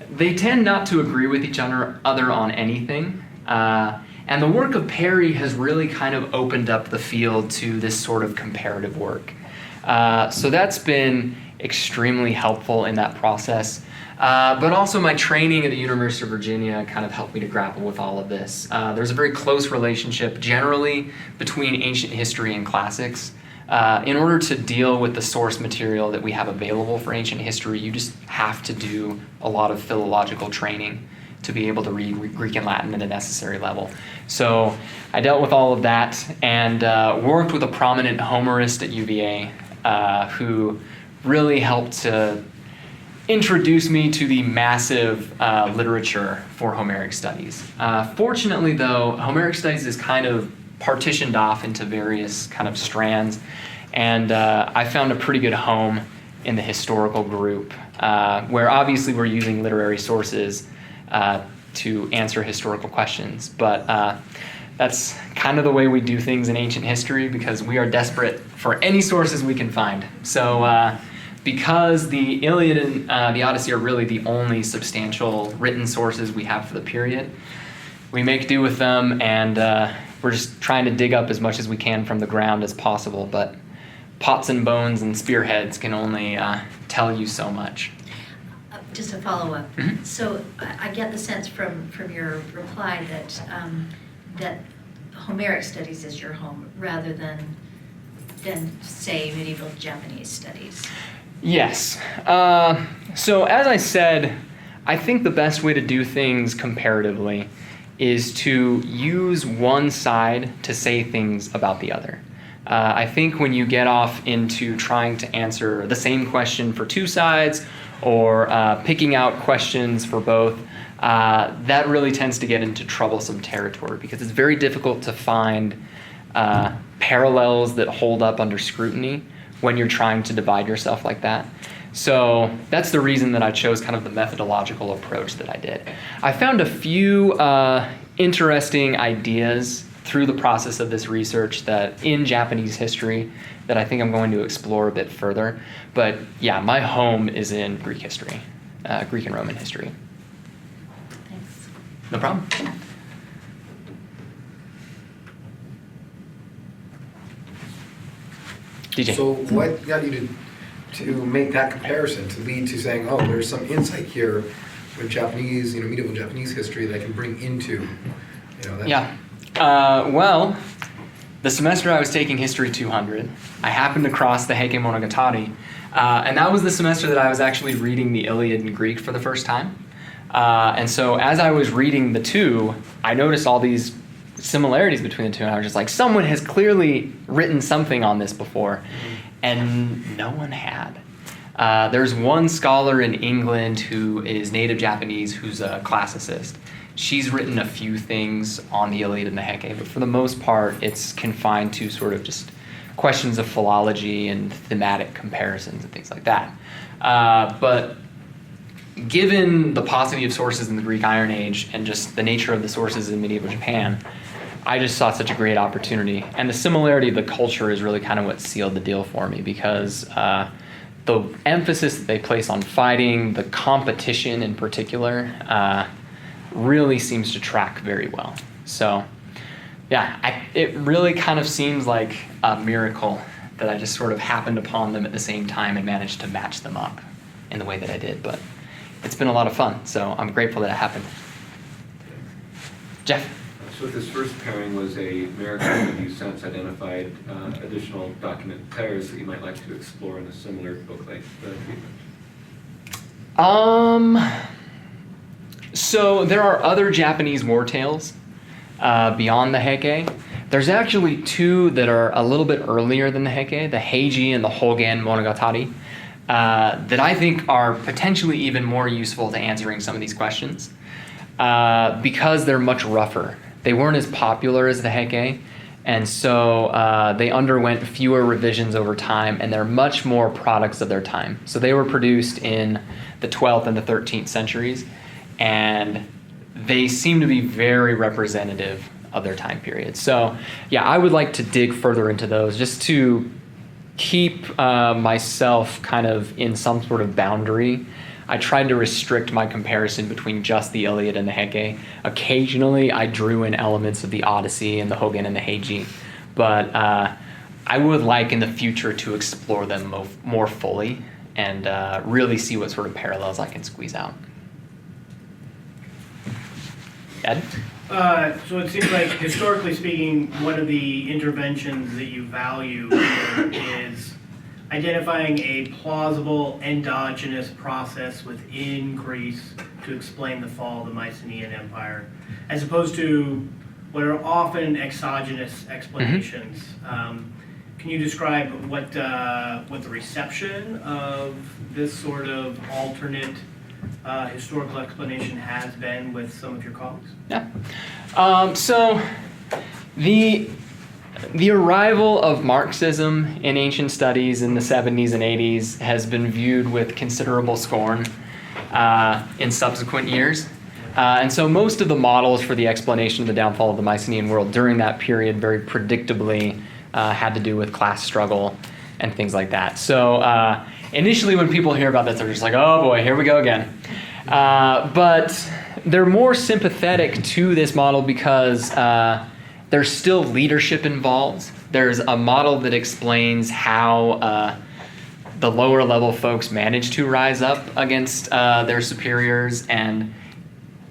they tend not to agree with each other on anything. And the work of Perry has really kind of opened up the field to this sort of comparative work. So that's been extremely helpful in that process. But also my training at the University of Virginia kind of helped me to grapple with all of this. There's a very close relationship generally between ancient history and classics. In order to deal with the source material that we have available for ancient history, you just have to do a lot of philological training to be able to read Greek and Latin at a necessary level. So I dealt with all of that and worked with a prominent Homerist at UVA who really helped to introduce me to the massive literature for Homeric studies. Fortunately, though, Homeric studies is kind of partitioned off into various kind of strands, and I found a pretty good home in the historical group, where obviously we're using literary sources to answer historical questions, but that's kind of the way we do things in ancient history because we are desperate for any sources we can find. So because the Iliad and the Odyssey are really the only substantial written sources we have for the period, we make do with them, and we're just trying to dig up as much as we can from the ground as possible, but pots and bones and spearheads can only tell you so much. Just a follow-up. So I get the sense from your reply that that Homeric studies is your home rather than say medieval Japanese studies. Yes. So as I said, I think the best way to do things comparatively is to use one side to say things about the other. I think when you get off into trying to answer the same question for two sides or picking out questions for both, that really tends to get into troublesome territory because it's very difficult to find parallels that hold up under scrutiny when you're trying to divide yourself like that. So that's the reason that I chose kind of the methodological approach that I did. I found a few interesting ideas through the process of this research that in Japanese history that I think I'm going to explore a bit further. But yeah, my home is in Greek history, Greek and Roman history. Thanks. No problem. DJ. So what got you to make that comparison, to lead to saying, oh, there's some insight here with Japanese, medieval Japanese history that I can bring into, that? Yeah. Well, the semester I was taking History 200, I happened across the Heike Monogatari, and that was the semester that I was actually reading the Iliad in Greek for the first time. And so as I was reading the two, I noticed all these similarities between the two, and I was just like, someone has clearly written something on this before, and no one had. There's one scholar in England who is native Japanese who's a classicist. She's written a few things on the Iliad and the Heike, but for the most part, it's confined to sort of just questions of philology and thematic comparisons and things like that. But given the paucity of sources in the Greek Iron Age and just the nature of the sources in medieval Japan, I just saw such a great opportunity. And the similarity of the culture is really kind of what sealed the deal for me because the emphasis that they place on fighting, the competition in particular, really seems to track very well. So yeah, it really kind of seems like a miracle that I just sort of happened upon them at the same time and managed to match them up in the way that I did. But it's been a lot of fun, so I'm grateful that it happened. Jeff? So this first pairing was a American, have you since identified additional document pairs that you might like to explore in a similar book like treatment? So there are other Japanese war tales beyond the Heike. There's actually two that are a little bit earlier than the Heike, the Heiji and the Hogen Monogatari, that I think are potentially even more useful to answering some of these questions because they're much rougher. They weren't as popular as the Heike, and so they underwent fewer revisions over time, and they're much more products of their time. So they were produced in the 12th and the 13th centuries, and they seem to be very representative of their time period. So yeah, I would like to dig further into those just to keep myself kind of in some sort of boundary. I tried to restrict my comparison between just the Iliad and the Heike. Occasionally I drew in elements of the Odyssey and the Hogen and the Heiji, but I would like in the future to explore them more fully and really see what sort of parallels I can squeeze out. Ed? So it seems like, historically speaking, one of the interventions that you value here is identifying a plausible endogenous process within Greece to explain the fall of the Mycenaean Empire, as opposed to what are often exogenous explanations. Can you describe what the reception of this sort of alternate historical explanation has been with some of your colleagues? Yeah. So the arrival of Marxism in ancient studies in the 70s and 80s has been viewed with considerable scorn in subsequent years. And so most of the models for the explanation of the downfall of the Mycenaean world during that period very predictably had to do with class struggle and things like that. So initially when people hear about this, they're just like, oh boy, here we go again. But they're more sympathetic to this model because there's still leadership involved. There's a model that explains how the lower level folks manage to rise up against their superiors, and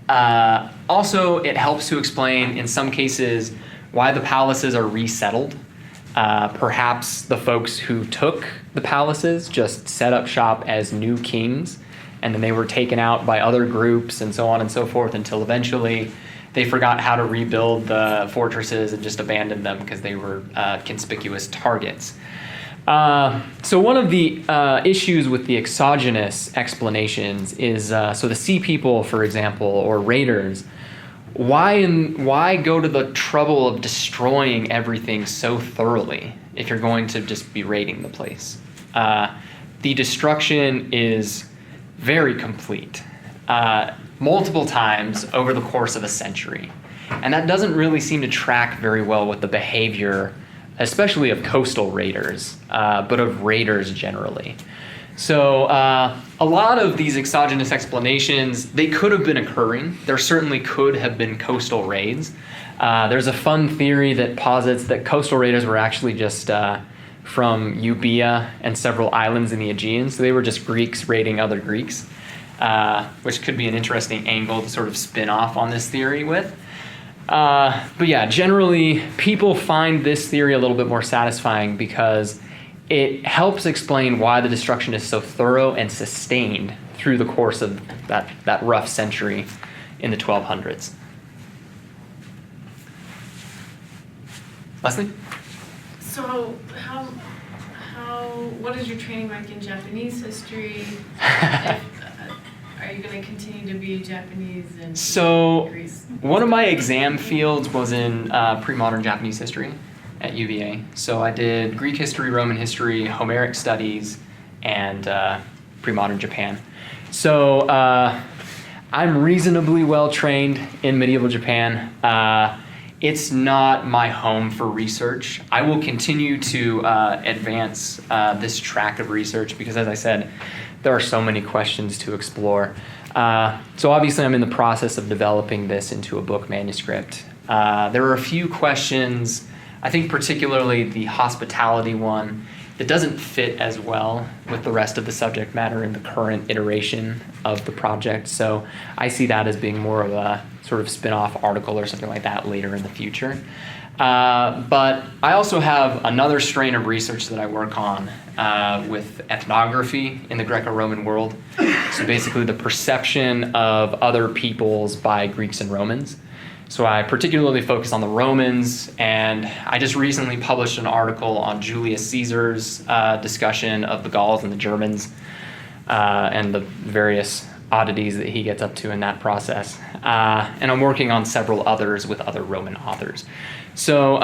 also it helps to explain in some cases why the palaces are resettled. Perhaps the folks who took the palaces just set up shop as new kings, and then they were taken out by other groups and so on and so forth until eventually they forgot how to rebuild the fortresses and just abandoned them because they were conspicuous targets. So one of the issues with the exogenous explanations is, so the sea people, for example, or raiders, why go to the trouble of destroying everything so thoroughly if you're going to just be raiding the place? The destruction is very complete, multiple times over the course of a century. And that doesn't really seem to track very well with the behavior, especially of coastal raiders, but of raiders generally. So a lot of these exogenous explanations, they could have been occurring. There certainly could have been coastal raids. There's a fun theory that posits that coastal raiders were actually just from Euboea and several islands in the Aegean. So they were just Greeks raiding other Greeks, which could be an interesting angle to sort of spin off on this theory with. But yeah, generally people find this theory a little bit more satisfying because it helps explain why the destruction is so thorough and sustained through the course of that rough century in the 1200s. Leslie? So what is your training like in Japanese history? Are you going to continue to be Japanese in Greece? One of my exam fields was in pre-modern Japanese history at UVA. So I did Greek history, Roman history, Homeric studies, and pre-modern Japan. So I'm reasonably well trained in medieval Japan. It's not my home for research. I will continue to advance this track of research because, as I said, there are so many questions to explore. So obviously I'm in the process of developing this into a book manuscript. There are a few questions, I think particularly the hospitality one that doesn't fit as well with the rest of the subject matter in the current iteration of the project. So I see that as being more of a sort of spin-off article or something like that later in the future. But I also have another strain of research that I work on with ethnography in the Greco-Roman world. So basically the perception of other peoples by Greeks and Romans. So I particularly focus on the Romans, and I just recently published an article on Julius Caesar's discussion of the Gauls and the Germans and the various oddities that he gets up to in that process. And I'm working on several others with other Roman authors. So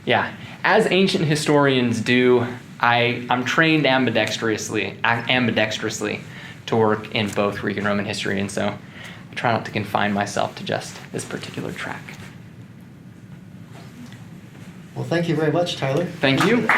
yeah, as ancient historians do, I'm trained ambidextrously to work in both Greek and Roman history, and so I try not to confine myself to just this particular track. Well, thank you very much, Tyler. Thank you.